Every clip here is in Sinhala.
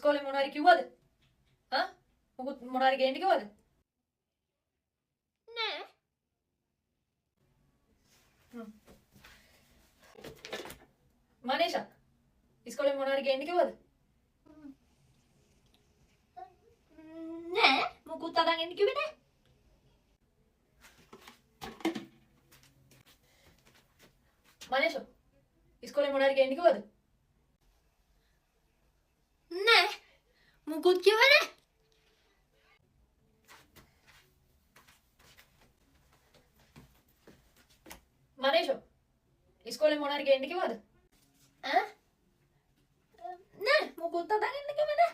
ඉස්කෝලේ මොනවාරි කිව්වද? හා? මොකද මොනවාරි ගේන්න කිව්වද? නෑ. මනේෂා ඉස්කෝලේ මොනවාරි ගේන්න කිව්වද? නෑ. මොකුත් අදන් එන්න කිව්වේ නෑ. මනේෂා ඉස්කෝලේ මොනවාරි ගේන්න කිව්වද? නෑ. මුකුත් කිව්වේ නෑ. මනේෂා ඉස්කෝලේ මොනවාරි ගේන්න කිව්වද? ඈ? නෑ. මුකුත් අදන් එන්න කිව්වේ නෑ.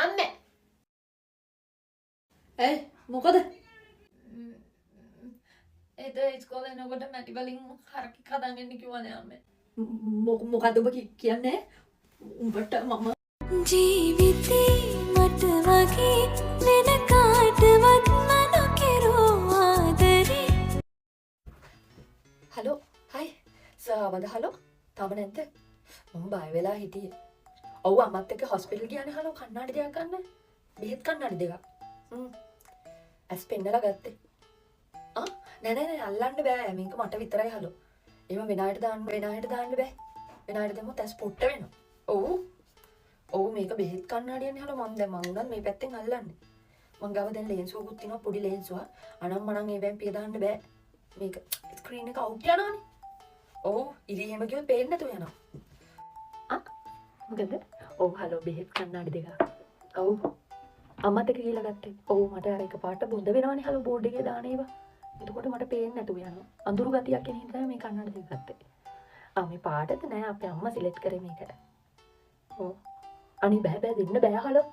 අම්මේ. ඇයි මොකද? එද ඉස්කෝලේ යනකොට මැටි වලින් හරකෙක් හදන් එන්න කිව්වනේ අම්මේ. මොකද ඔබ කියන්නේ? උඹට මම ජීවිතේ මට වගේ වෙන කාටවත් මන කෙරෝ ආදරේ. හලෝ හයි සාවද හලෝ තාම නැද්ද? මම බය වෙලා හිටියේ. ඔව් අම්මත් එක්ක හොස්පිටල් ගියානේ හලෝ කන්නාඩි දෙකක් ගන්න. බෙහෙත් කන්නාඩි දෙකක්. ඇස් පෙන්නලා ගත්තේ. නෑ අල්ලන්න බෑ මේක මට විතරයි හලෝ. එහෙම වෙන අයට දාන්න බෑ. වෙන අයට දැම්මොත් ඇස් පොට්ට වෙනවා. ඔව් මේක බෙහෙත් කන්නාඩියන්නේ හලෝ මම දැන් මං උනත් මේ පැත්තෙන් අල්ලන්නේ. මං ගාව දැන් ලේන්සුවකුත් තියෙනවා පොඩි ලේන්සුවක්. අනම්මනම් ඒවෙන් පිය දාන්න බෑ. මේක ස්ක්‍රීන් එක අවුට් යනවනේ. ඔව් ඉරි එහෙම කිව්වොත් පේන්නේ නැතුව යනවා. මොකද? ඔව් හලෝ බෙහෙත් කන්නාඩි දෙකක්. ඔව් අම්මත් එක්ක ගිහලා ගත්තේ. ඔව් මට අර එකපාරට බොඳ වෙනවනේ හලෝ බෝඩ් එකේ දාන ඒවා. එතකොට මට පේන්නේ නැතුව යනවා. අඳුරු ගතියක් එන හින්දා මේ කන්නාඩි දෙක ගත්තේ. මේ පාටද නෑ අපේ අම්මා සිලෙක්ට් කරේ මේකට. ඔව්. අනි බෑ දෙන්න බෑ හලෝ.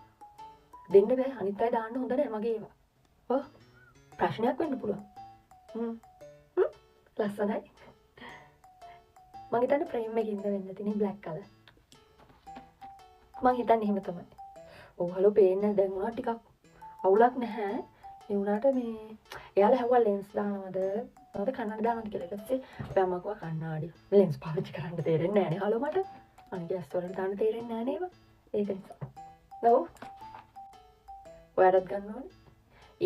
දෙන්න බෑ අනිත් අය දාන්න හොඳ නෑ මගේ ඒවා. ඔව්. ප්‍රශ්නයක් වෙන්න පුළුවන්. ලස්සනයි. මං හිතන්නේ ෆ්‍රේම් එකකින්ද වෙන්න තියෙන්නේ බ්ලැක් කලර්. මං හිතන්නේ එහෙම තමයි. ඔව් හලෝ පේන්නේ දැන් උනා ටිකක් අවුලක් නැහැ. ඒ උනාට මේ එයාලා හැවුවා ලෙන්ස් දානවද? මොකද කන්නඩි දානවද කියලා. ඊට පස්සේ අපේ අම්මා කිව්වා කන්නඩි. ලෙන්ස් පාවිච්චි කරන්න තේරෙන්නේ නැහැ නේ හලෝ මට. අනිත් ඇස් වලට දාන්න තේරෙන්නේ නැහැ නේද? ඒක නිසා. ඔව්. ඔයාලත් ගන්න ඕනේ.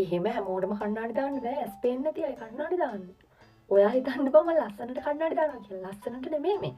එහෙම හැමෝටම කන්නඩි දාන්න බෑ. ඇස් පේන්නේ නැති අය කන්නඩි දාන්න. ඔයා හිතන්න බෑ මම ලස්සනට කන්නඩි දානවා කියලා. ලස්සනට නෙමෙයි මේ.